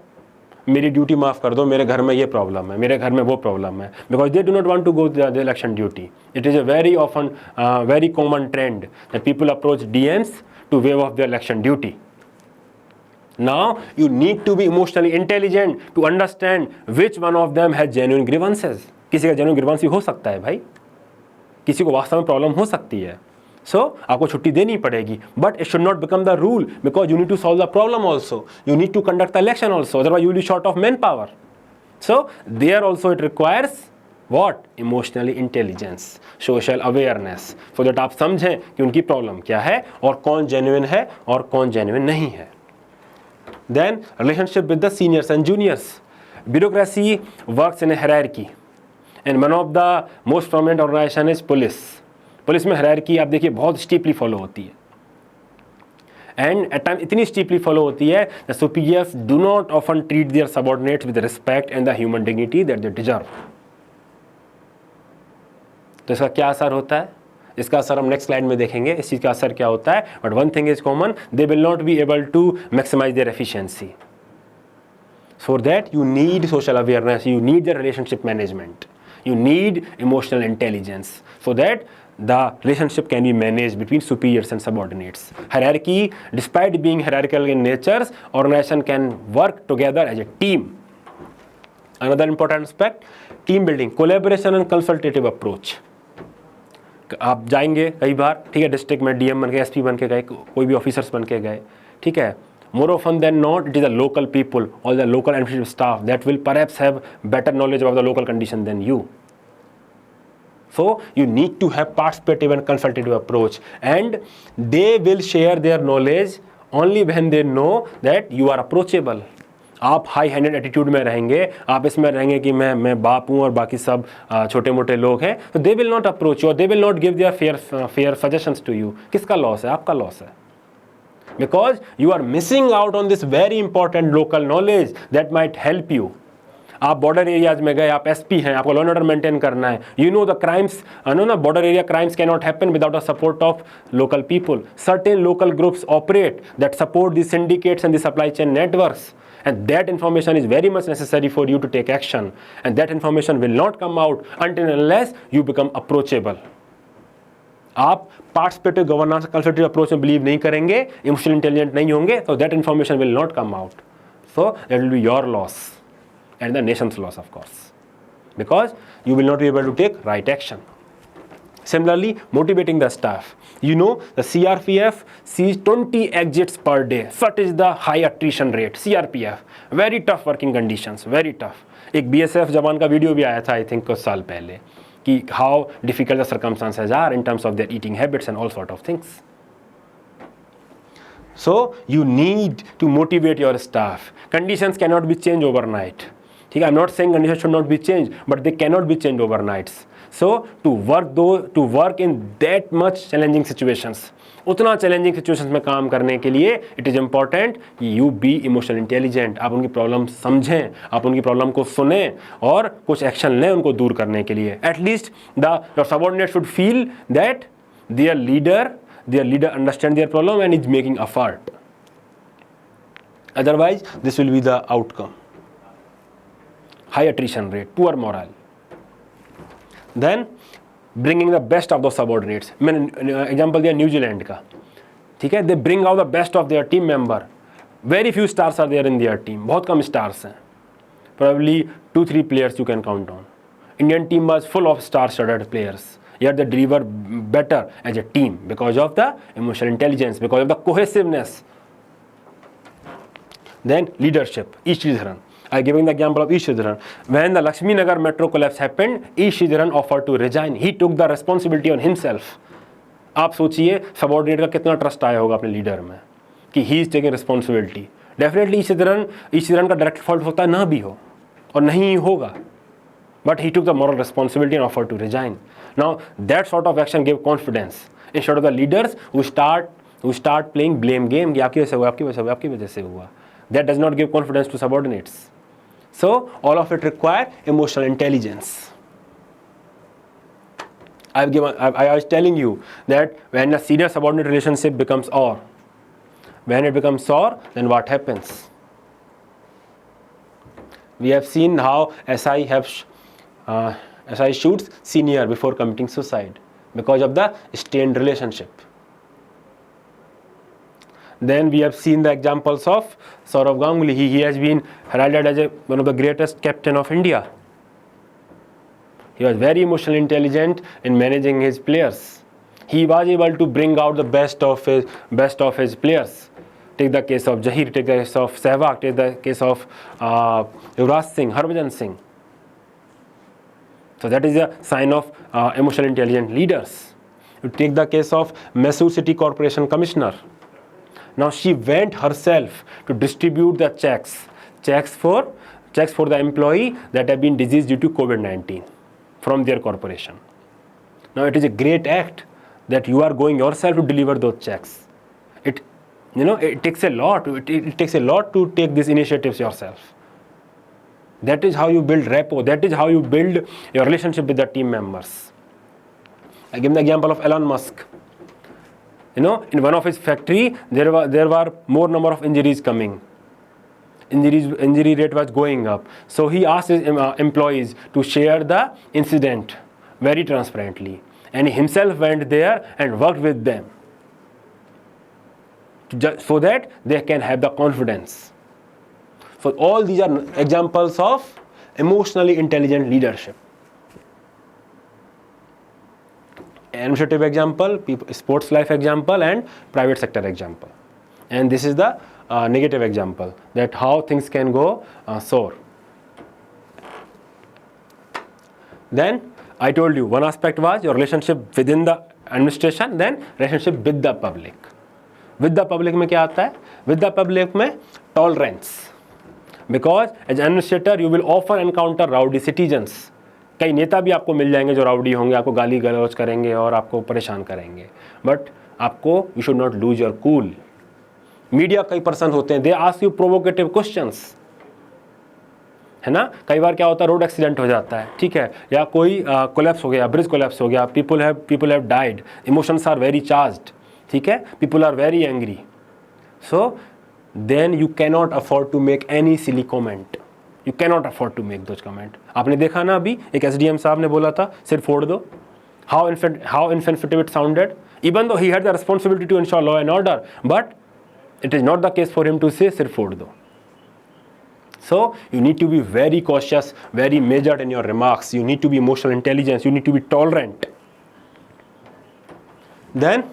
मेरी ड्यूटी माफ़ कर दो, मेरे घर में ये प्रॉब्लम है, मेरे घर में वो प्रॉब्लम है, because they do not want to go the election duty. It is a very often very common trend that people approach DMs to waive off the election duty. Now you need to be emotionally intelligent to understand which one of them has genuine grievances. किसी का genuine grievance हो सकता है भाई, किसी को वास्तव में प्रॉब्लम हो सकती है. So आपको छुट्टी देनी पड़ेगी, but it should not become the rule, because you need to solve the problem also. You need to conduct the election also, otherwise you will be short of manpower. So there also it requires what? Emotionally intelligence, social awareness, so that आप समझें कि उनकी problem क्या है और कौन genuine है और कौन genuine नहीं है. Then relationship with the seniors and juniors. Bureaucracy works in a hierarchy, and one of the most prominent organization is police. Police में हायरार्की आप देखिए बहुत स्टीपली फॉलो होती है, एंड एट टाइम इतनी स्टीपली फॉलो होती है that superiors do not often treat their subordinates with respect and the human dignity that they deserve. तो इसका क्या असर होता है, इसका असर हम नेक्स्ट स्लाइड में देखेंगे, इस चीज़ का असर क्या होता है. But one thing is common, they will not be able to maximise their efficiency. For that you need social awareness, you need the relationship management, you need emotional intelligence, so that the relationship can be managed between superiors and subordinates. Hierarchy, despite being hierarchical in nature, organization can work together as a team. Another important aspect, team building, collaboration and consultative approach. आप जाएंगे कई बार, ठीक है, district में DM बन के, SP बन के गए, कोई भी ऑफिसर्स बन के गए, ठीक है. More often than not, it is the local people or the local administrative staff that will perhaps have better knowledge about the local condition than you. So you need to have participative and consultative approach, and they will share their knowledge only when they know that you are approachable. आप high handed attitude में रहेंगे, आप इसमें रहेंगे कि मैं बाप हूँ और बाकी सब छोटे मोटे लोग हैं, तो they will not approach you, they will not give their fair suggestions to you. किसका लॉस है? आपका लॉस है, because you are missing out on this very important local knowledge that might help you. आप border areas में गए, आप SP हैं, आपको लॉ एंड ऑर्डर मेंटेन करना है, you know the crimes, no ना, border area crimes can not happen without the support of local people. Certain local groups operate that support the syndicates and the supply chain networks, and that information is very much necessary for you to take action, and that information will not come out until and unless you become approachable. आप participative governance consultative approach में believe नहीं करेंगे, emotional intelligent नहीं होंगे, तो that information will not come out. So that will be your loss and the nation's loss of course, because you will not be able to take right action. Similarly, motivating the staff. You know, the CRPF sees 20 exits per day. Such is the high attrition rate. CRPF, very tough working conditions, very tough. एक BSF जवान का video भी आया था, I think कुछ साल पहले, कि how difficult the circumstances are in terms of their eating habits and all sort of things. So you need to motivate your staff. Conditions cannot be changed overnight. I'm not saying conditions should not be changed, but they cannot be changed overnight. So to work in that much challenging situations, उतना challenging situations में काम करने के लिए it is important कि you be emotional intelligent. आप उनकी problem समझें, आप उनकी प्रॉब्लम को सुने और कुछ एक्शन लें उनको दूर करने के लिए. At least your subordinate should feel that their leader understand their problem and is making effort. Otherwise this will be the outcome: high attrition rate, poor morale. Then bringing the best of the subordinates. मैंने example दिया New Zealand का, ठीक है. They bring out the best of their team member. Very few stars are there in their team, बहुत कम stars हैं. Probably 2-3 players you can count on. Indian team was full of star-studded players. Yet they deliver better as a team because of the emotional intelligence, because of the cohesiveness. Then leadership. E. Sridharan. I giving the example of E. Sridharan. When the Lakshmi Nagar metro collapse happened, E. Sridharan offered to resign. He took the responsibility on himself. आप सोचिए subordinate का कितना trust आया होगा अपने leader में कि he is taking responsibility. Definitely E Sreedharan का डायरेक्ट फॉल्ट होता ना भी हो और नहीं होगा, but he took the moral responsibility and offered to resign. Now that sort of action gave confidence instead of the leaders who start playing blame game कि आपकी वजह से हुआ, आपकी वजह से हुआ, आपकी वजह से हुआ. That does not give confidence to subordinates. So all of it require emotional intelligence. I was telling you that when a senior subordinate relationship becomes sour, when it becomes sour, then what happens? We have seen how SI shoots senior before committing suicide because of the strained relationship. Then we have seen the examples of Saurav Ganguly. He has been heralded as one of the greatest captain of India. He was very emotionally intelligent in managing his players. He was able to bring out the best of his players. Take the case of Jahir, take the case of Sehwag, take the case of Yuvraj Singh, Harbhajan Singh. So that is a sign of emotional intelligent leaders. You take the case of Mysore City Corporation Commissioner. Now she went herself to distribute the checks for the employee that have been diseased due to COVID-19 from their corporation. Now it is a great act that you are going yourself to deliver those checks. It takes a lot. It takes a lot to take these initiatives yourself. That is how you build rapport. That is how you build your relationship with the team members. I give the example of Elon Musk. In one of his factory, there were more number of injuries coming. Injury rate was going up. So he asked his employees to share the incident very transparently, and he himself went there and worked with them so that they can have the confidence. So all these are examples of emotionally intelligent leadership. Administrative example, sports life example, and private sector example. And this is the negative example, that how things can go sour. Then I told you one aspect was your relationship within the administration, then relationship with the public. With the public में क्या आता है? With the public में tolerance. Because as an administrator you will often encounter rowdy citizens. कई नेता भी आपको मिल जाएंगे जो राउडी होंगे, आपको गाली गलौज करेंगे और आपको परेशान करेंगे. बट आपको you should not lose your cool. Media कई पर्सन होते हैं, they ask you provocative questions, है ना. कई बार क्या होता है, रोड एक्सीडेंट हो जाता है, ठीक है, या कोई कोलैप्स हो गया, ब्रिज कोलैप्स हो गया, people have died, emotions are very charged, ठीक है, people are very angry. So then you cannot afford to make any silly comment. You cannot afford to make those comment. आपने देखा ना अभी एक SDM साहब ने बोला था सिर फोड़ दो. How insensitive it sounded. Even though he had the responsibility to ensure law and order, but it is not the case for him to say सिर फोड़ दो. So you need to be very cautious, very measured in your remarks. You need to be emotional intelligence. You need to be tolerant. Then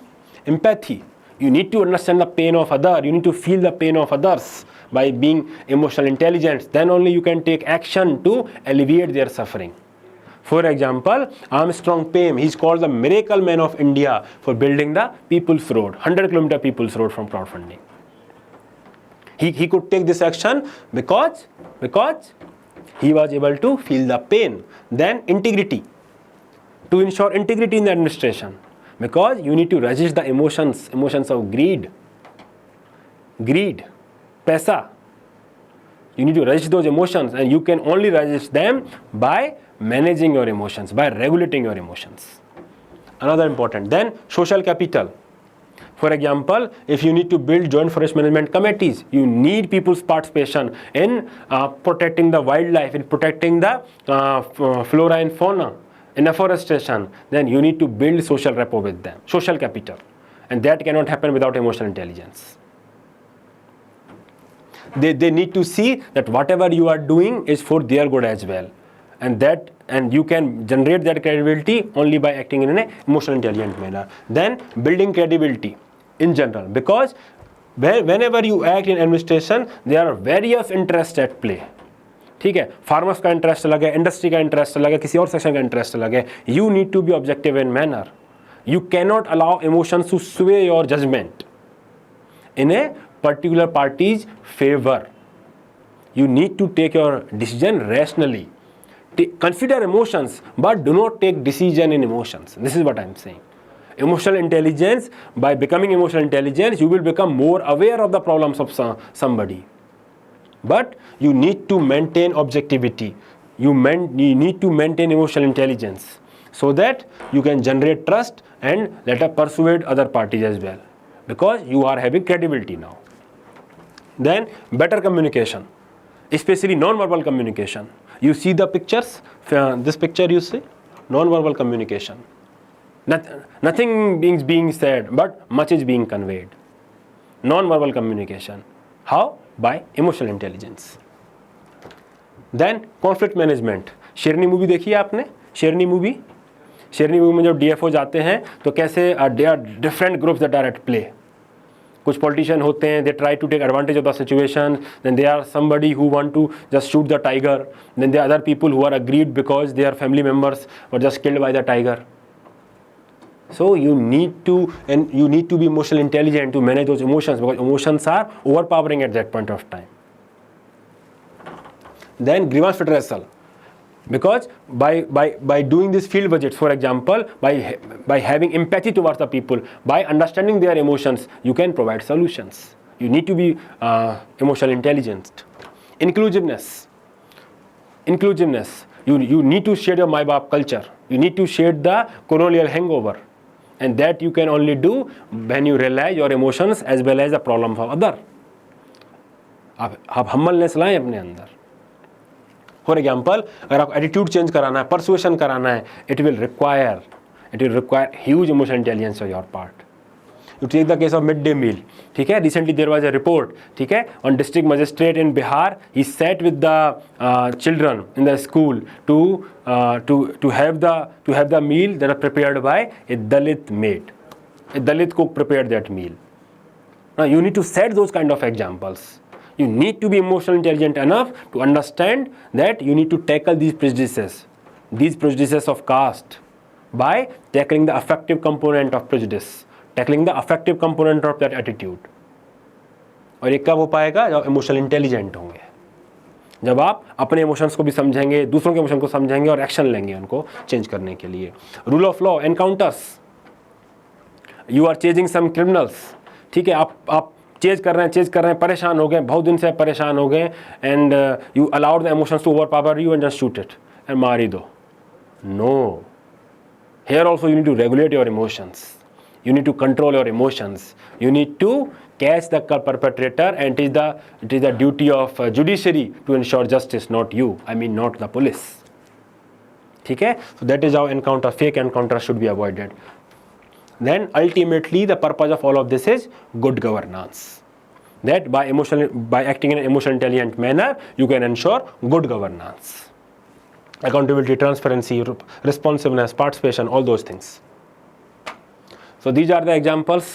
empathy. You need to understand the pain of others. You need to feel the pain of others. By being emotional intelligent, then only you can take action to alleviate their suffering. For example, Armstrong Payne, he's called the miracle man of India for building the People's Road, 100-kilometer People's Road from crowdfunding. He could take this action because he was able to feel the pain. Then integrity. to ensure integrity in the administration, because you need to resist the emotions of greed, paisa. You need to resist those emotions, and you can only resist them by managing your emotions, by regulating your emotions. Another important. Then social capital. For example, if you need to build joint forest management committees, you need people's participation in protecting the wildlife, in protecting the flora and fauna, in afforestation. Then you need to build social rapport with them, social capital, and that cannot happen without emotional intelligence. They need to see that whatever you are doing is for their good as well, and you can generate that credibility only by acting in an emotional intelligent manner. Then building credibility in general, because whenever you act in administration, there are various interests at play. ठीक है, farmers का interest अलग है, industry का interest अलग है, किसी और सेक्शन का इंटरेस्ट अलग है. You need to be objective in manner. You cannot allow emotions to sway your judgement in a particular party's favor. You need to take your decision rationally. Consider emotions, but do not take decision in emotions. This is what I am saying. Emotional intelligence, by becoming emotional intelligence, you will become more aware of the problems of somebody. But you need to maintain objectivity. You need to maintain emotional intelligence so that you can generate trust and later persuade other parties as well, because you are having credibility now. Then better communication, especially non-verbal communication. You see the pictures, this picture you see, non-verbal communication. Nothing being said, but much is being conveyed. Non-verbal communication. How? By emotional intelligence. Then conflict management. शेरनी movie देखी है आपने? शेरनी movie में जब DFO जाते हैं तो कैसे there are different groups that are at play. कुछ politician होते हैं, they try to take advantage of the situation. Then there are somebody who want to just shoot the tiger. Then there are other people who are aggrieved because their family members were just killed by the tiger. So you need to be emotionally intelligent to manage those emotions, because emotions are overpowering at that point of time. Then grievance redressal, because by doing this field visits, for example, by having empathy towards the people, by understanding their emotions, you can provide solutions. You need to be emotionally intelligent. Inclusiveness. You need to shed your my baap culture. You need to shed the colonial hangover, and that you can only do when you realize your emotions as well as the problems of other. आप humbleness लाएं अपने अंदर. For example, अगर आपको attitude change कराना है, persuasion कराना है, it will require huge emotional intelligence on your part. You take the case of mid day meal. ठीक है, recently there was a report, ठीक है, on district magistrate in Bihar. He sat with the children in the school to have the meal that are prepared by a Dalit maid. A Dalit cook prepared that meal. Now you need to set those kind of examples. You need to be emotionally intelligent enough to understand that you need to tackle these prejudices of caste, by tackling the affective component of prejudice, tackling the affective component of that attitude. और ये कब हो पाएगा? जब emotional intelligent होंगे, जब आप अपने इमोशंस को भी समझेंगे, दूसरों के इमोशन को समझेंगे और एक्शन लेंगे उनको चेंज करने के लिए. Rule of law, encounters. You are chasing some criminals. ठीक है, आप चेज कर रहे हैं, परेशान हो गए, बहुत दिन से परेशान हो गए, and you allowed the emotions to overpower you and just shoot it and मार ही दो. No, here also you need to regulate your emotions. You need to control your emotions. You need to catch the perpetrator, and it is the duty of judiciary to ensure justice, not you. I mean, not the police. ठीक है? So that is how fake encounter should be avoided. Then ultimately the purpose of all of this is good governance. That by acting in an emotionally intelligent manner, you can ensure good governance. Accountability, transparency, responsiveness, participation, all those things. So these are the examples.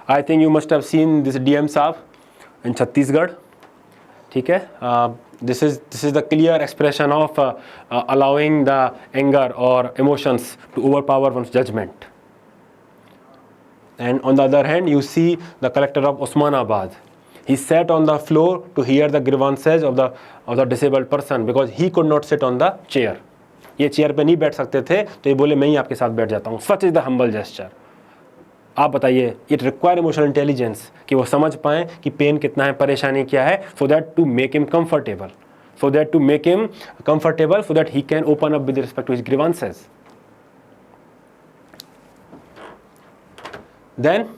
I think you must have seen this DM Saab in Chhattisgarh. ठीक है, this is the clear expression of allowing the anger or emotions to overpower one's judgment. And on the other hand, you see the collector of Osmanabad. He sat on the floor to hear the grievances of the disabled person, because he could not sit on the chair. ये chair पे नहीं बैठ सकते थे तो ये बोले मैं ही आपके साथ बैठ जाता हूँ। Such is the humble gesture. आप बताइए, इट रिक्वायर इमोशनल इंटेलिजेंस कि वो समझ पाएँ कि पेन कितना है, परेशानी क्या है, so that to make him comfortable, so that he can open up with respect to his grievances. Then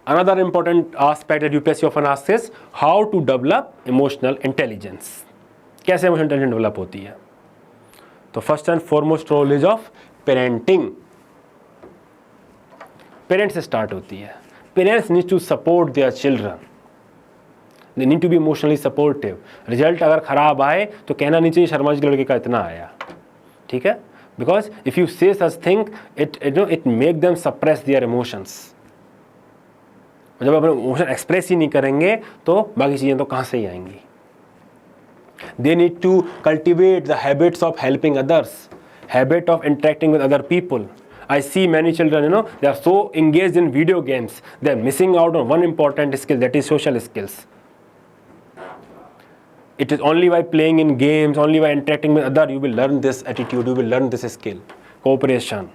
another important aspect that UPSC often asks is how to develop emotional intelligence. कैसे emotional intelligence develop होती है? तो first and foremost role is of parenting. Parents से start होती है. Parents need to support their children. They need to be emotionally supportive. Result अगर खराब आए तो कहना नहीं चाहिए शर्मा जी के लड़के का इतना आया, ठीक है? Because if you say such thing, it make them suppress their emotions. जब अपने इमोशन एक्सप्रेस ही नहीं करेंगे तो बाकी चीज़ें तो कहाँ से ही आएंगी? They need to cultivate the habits of helping others, habit of interacting with other people. I see many children, they are so engaged in video games, they are missing out on one important skill, that is social skills. It is only by playing in games, only by interacting with others, you will learn this attitude, you will learn this skill, cooperation.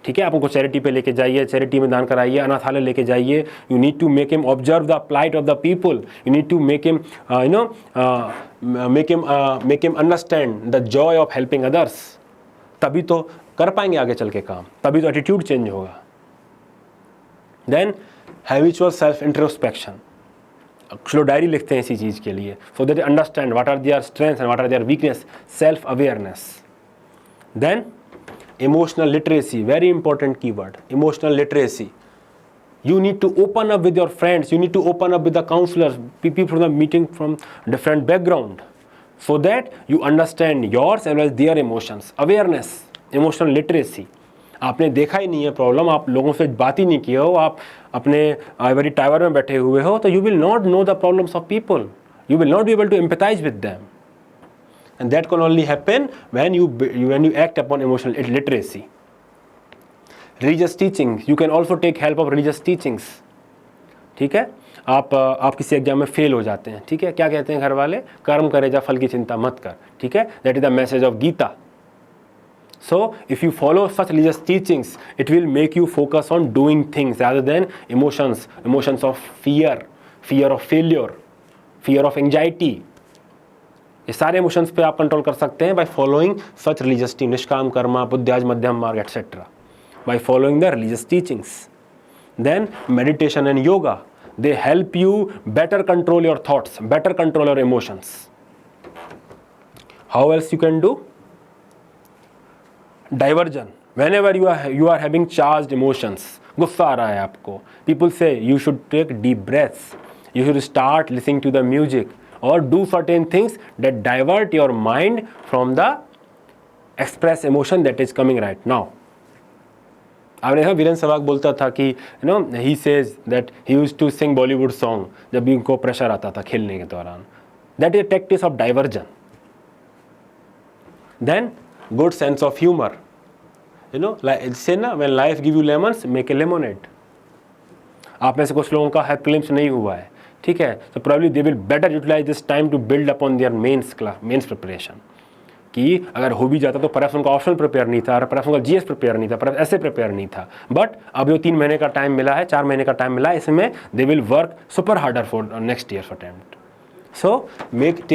ठीक है, आप उनको charity पे लेके जाइए, charity में दान कराइए, अनाथालय लेके जाइए. You need to make him observe the plight of the people. You need to make him make him understand the joy of helping others. तभी तो कर पाएंगे आगे चल के काम, तभी तो एटीट्यूड चेंज होगा. Then habitual self introspection. चलो डायरी लिखते हैं इसी चीज़ के लिए, so that understand what are their strengths and what are their weakness. Self awareness. Then emotional literacy, very important keyword, emotional literacy. You need to open up with your friends, you need to open up with the counselors, people from the meeting from different background, so that you understand yours as well as their emotions. Awareness, emotional literacy. आपने देखा ही नहीं है problem, आप लोगों से बात ही नहीं किया हो, आप अपने आइवरी टावर में बैठे हुए हो, तो you will not know the problems of people, you will not be able to empathize with them. And that can only happen when you act upon emotional literacy. Religious teachings, you can also take help of religious teachings. ठीक है, आप किसी exam में fail हो जाते हैं, ठीक है, क्या कहते हैं घर वाले? कर्म करे जा फल की चिंता मत कर, ठीक है, that is the message of Gita. So if you follow such religious teachings, it will make you focus on doing things rather than emotions of fear of failure, fear of anxiety. ये सारे emotions पे आप control कर सकते हैं by following such religious teaching, निष्काम कर्मा, बुद्ध्याज मध्यम मार्ग etcetera, by following the religious teachings. Then meditation and yoga, they help you better control your thoughts, better control your emotions. How else you can do? Diversion. whenever you are having charged emotions, गुस्सा आ रहा है आपको, people say you should take deep breaths, you should start listening to the music or do certain things that divert your mind from the express emotion that is coming right now. आपने देखा वीरेंद्र सहवाग बोलता था कि he says that he used to sing Bollywood song जब भी उनको pressure आता था खेलने के दौरान. That is a tactic of diversion. Then good sense of humor. Like say ना, when life give you lemons, make a lemonade. आप में से कुछ लोगों का हेल्थ क्लेम्स नहीं हुआ है, ठीक है, तो probably they will better utilize this time to build upon their mains preparation. कि अगर हो भी जाता तो परहैप्स उनका ऑप्शनल प्रिपेयर नहीं था, परहैप्स उनका जीएस प्रिपेयर नहीं था, परहैप्स ऐसे प्रिपेयर नहीं था, बट अब जो 3 महीने का टाइम मिला है, 4 महीने का टाइम मिला है, इसमें they will work super harder for next year attempt. So make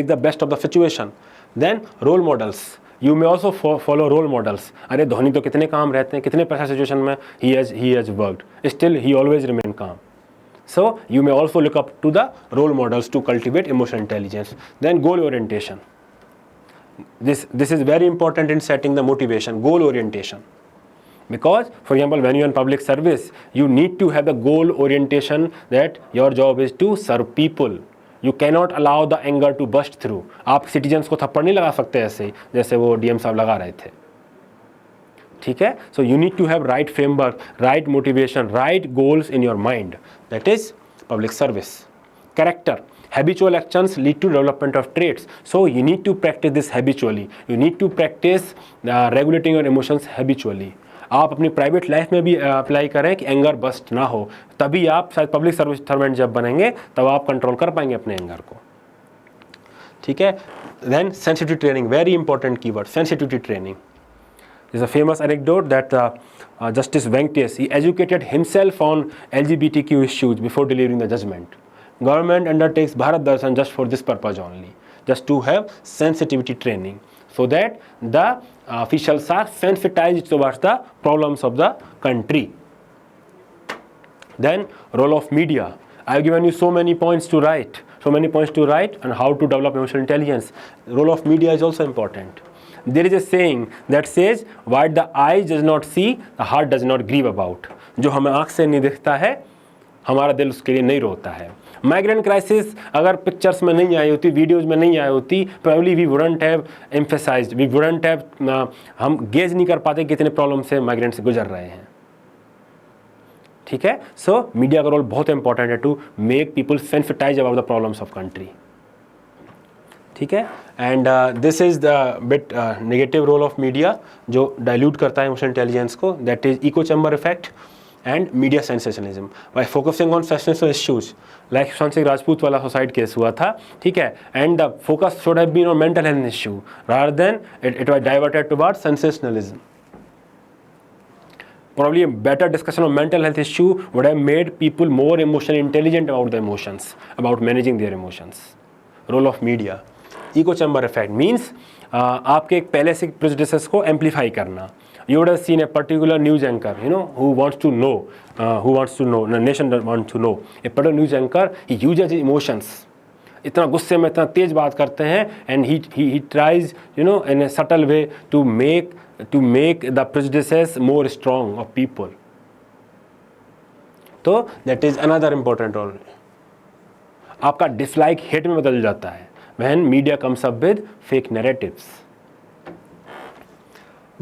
the best of the situation. Then role models, you may also follow role models. अरे धोनी तो कितने काम रहते हैं, कितने प्रेशर सिचुएशन में he has worked, still he always remain काम. So you may also look up to the role models to cultivate emotional intelligence. Then goal orientation. This is very important in setting the motivation, goal orientation. Because for example, when you are in public service, you need to have the goal orientation that your job is to serve people. You cannot allow the anger to burst through. आप citizens को थप्पड़ नहीं लगा सकते ऐसे जैसे वो DM साहब लगा रहे थे, ठीक है. So you need to have right framework, right motivation, right goals in your mind. That is public service. Character, habitual actions lead to development of traits. So you need to practice this habitually. You need to practice regulating your emotions habitually. आप अपनी private life में भी apply करें कि anger bast ना हो, तभी आप शायद पब्लिक सर्विस सर्वेंट जब बनेंगे तब आप कंट्रोल कर पाएंगे अपने एंगर को. ठीक है. Then sensitivity training, very important keyword, sensitivity training. There's a famous anecdote that Justice Venkatesh, he educated himself on LGBTQ issues before delivering the judgment. Government undertakes Bharat Darshan just for this purpose only, just to have sensitivity training, so that the officials are sensitized towards the problems of the country. Then role of media. I've given you so many points to write, and how to develop emotional intelligence. Role of media is also important. There is a saying that says, what the eye does not see, the heart does not grieve about. जो हमें आँख से नहीं दिखता है, हमारा दिल उसके लिए नहीं रोता है. माइग्रेंट क्राइसिस अगर पिक्चर्स में नहीं आई होती, वीडियोज़ में नहीं आई होती, probably we wouldn't have emphasized, we wouldn't have, हम गेज नहीं कर पाते कितने प्रॉब्लम से माइग्रेंट से गुजर रहे हैं. ठीक है. सो मीडिया का रोल बहुत इंपॉर्टेंट है to make people sensitize about the problems of country. ठीक है. And this is the bit negative role of media जो डाइल्यूट करता है इमोशनल इंटेलिजेंस को, that is echo chamber effect and media sensationalism. By focusing on sensational issues like Sushant Singh Rajput वाला suicide case हुआ था. ठीक है. And the focus should have been on mental health issue rather than it was diverted towards sensationalism. Probably a better discussion on mental health issue would have made people more emotionally intelligent about the emotions, about managing their emotions. Role of media. Echo chamber effect means आपके एक पहले से prejudices को amplify करना. You would have seen a particular news anchor, who wants to know, the nation wants to know. A particular news anchor, he uses his emotions. इतना गुस्से में इतना तेज बात करते हैं, and he tries, in a subtle way to make the prejudices more strong of people. तो that is another important role. आपका dislike hate में बदल जाता है when media comes up with fake narratives.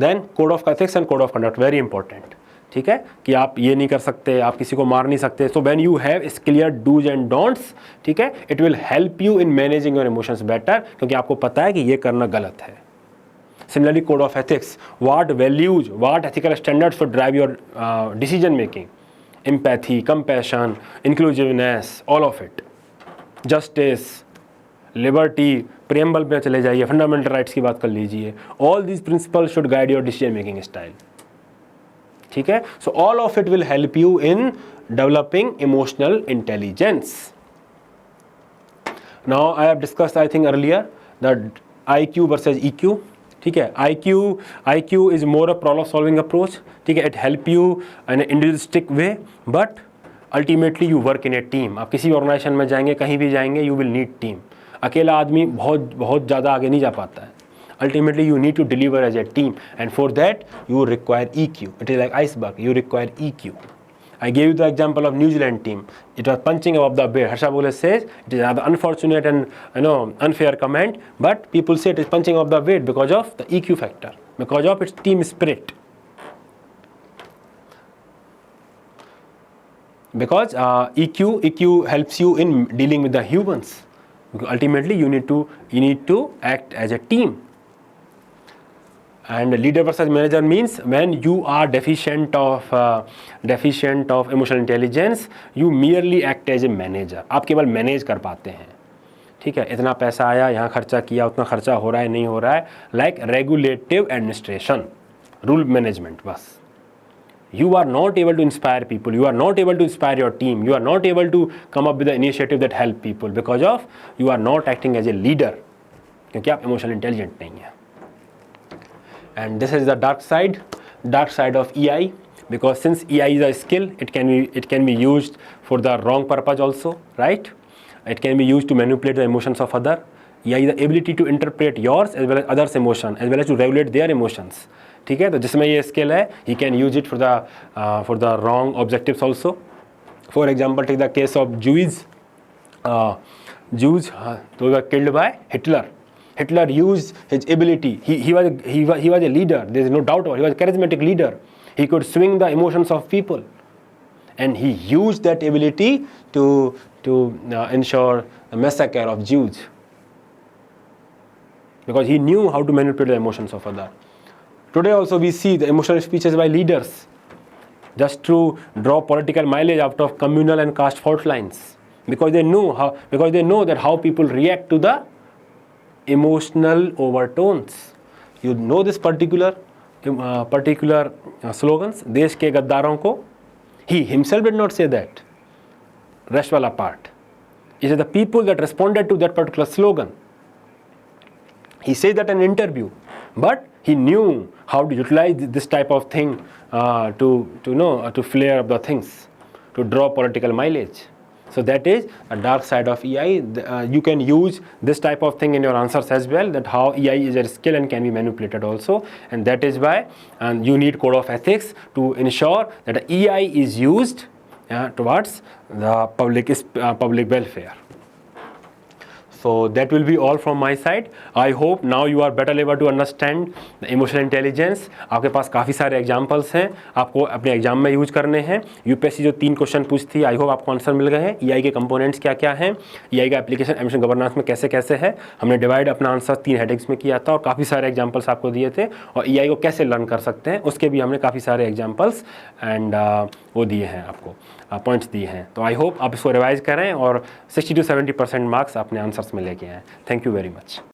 Then code of ethics and code of conduct, very important. ठीक है कि आप ये नहीं कर सकते, आप किसी को मार नहीं सकते. So when you have clear do's and don'ts, ठीक है, it will help you in managing your emotions better, क्योंकि आपको पता है कि ये करना गलत है. Similarly, code of ethics, what values, what ethical standards should drive your decision making? Empathy, compassion, inclusiveness, all of it. Justice, liberty, preamble पे चले जाइए, fundamental rights की बात कर लीजिए. All these principles should guide your decision making style. ठीक है. So all of it will help you in developing emotional intelligence. Now I have discussed, I think earlier, that IQ versus EQ. ठीक है. IQ is more a problem solving approach. ठीक है. It help you in an individualistic way, but ultimately you work in a team. आप किसी organisation में जाएंगे, कहीं भी जाएंगे, you will need team. अकेला आदमी बहुत ज़्यादा आगे नहीं जा पाता है. Ultimately you need to deliver as a team, and for that you require EQ. It is like iceberg, you require EQ. I gave you the example of New Zealand team. It was punching above the weight. Harsha Bole says it is rather unfortunate and unfair comment, but people say it is punching above the weight because of the EQ factor, because of its team spirit. Because EQ helps you in dealing with the humans. Because ultimately you need to act as a team. And leader versus manager means when you are deficient of emotional intelligence, you merely act as a manager. आप केवल manage कर पाते हैं. ठीक है. इतना पैसा आया, यहाँ खर्चा किया, उतना खर्चा हो रहा है, नहीं हो रहा है. Like regulative administration, rule management बस. You are not able to inspire people. You are not able to inspire your team. You are not able to come up with the initiative that help people because of you are not acting as a leader. क्योंकि आप emotional intelligent नहीं हैं. And this is the dark side of EI, because since EI is a skill, it can be used for the wrong purpose also, right? It can be used to manipulate the emotions of other. EI is the ability to interpret yours as well as others' emotion, as well as to regulate their emotions. ठीक है. तो जिसमें ये skill है, he can use it for the wrong objectives also. For example, take the case of Jews. Jews those were killed by Hitler. Hitler used his ability. He was a leader. There is no doubt about it. He was a charismatic leader. He could swing the emotions of people, and he used that ability to ensure the massacre of Jews, because he knew how to manipulate the emotions of others. Today also we see the emotional speeches by leaders just to draw political mileage out of communal and caste fault lines, because they know that how people react to the emotional overtones. You know this particular slogans, देश के गद्दारों को. He himself did not say that. Rest wala part. It is the people that responded to that particular slogan. He said that in an interview, but he knew how to utilize this type of thing to flare up the things, to draw political mileage. So that is a dark side of EI. You can use this type of thing in your answers as well, that how EI is a skill and can be manipulated also, and that is why you need code of ethics to ensure that EI is used towards the public welfare. So that will be all from my side. I hope now you are better able to understand the emotional intelligence. आपके पास काफ़ी सारे examples हैं, आपको अपने exam में use करने हैं. UPSC जो 3 क्वेश्चन पूछती, आई होप आपको आंसर मिल गए हैं. EI के कंपोनेंट्स क्या क्या हैं, EI का एप्लीकेशन एडमिशन गवर्नेंस में कैसे कैसे है. हमने डिवाइड अपना आंसर 3 हेडिंग्स में किया था और काफ़ी सारे एग्जाम्पल्स आपको दिए थे. और EI को कैसे लर्न कर सकते हैं उसके भी हमने काफ़ी सारे एग्जाम्पल्स एंड वो दिए हैं, आपको पॉइंट्स दिए हैं. तो आई होप आप इसको रिवाइज करें और 60 to 70% मार्क्स अपने आंसर्स में लेके आएँ. Thank you very much.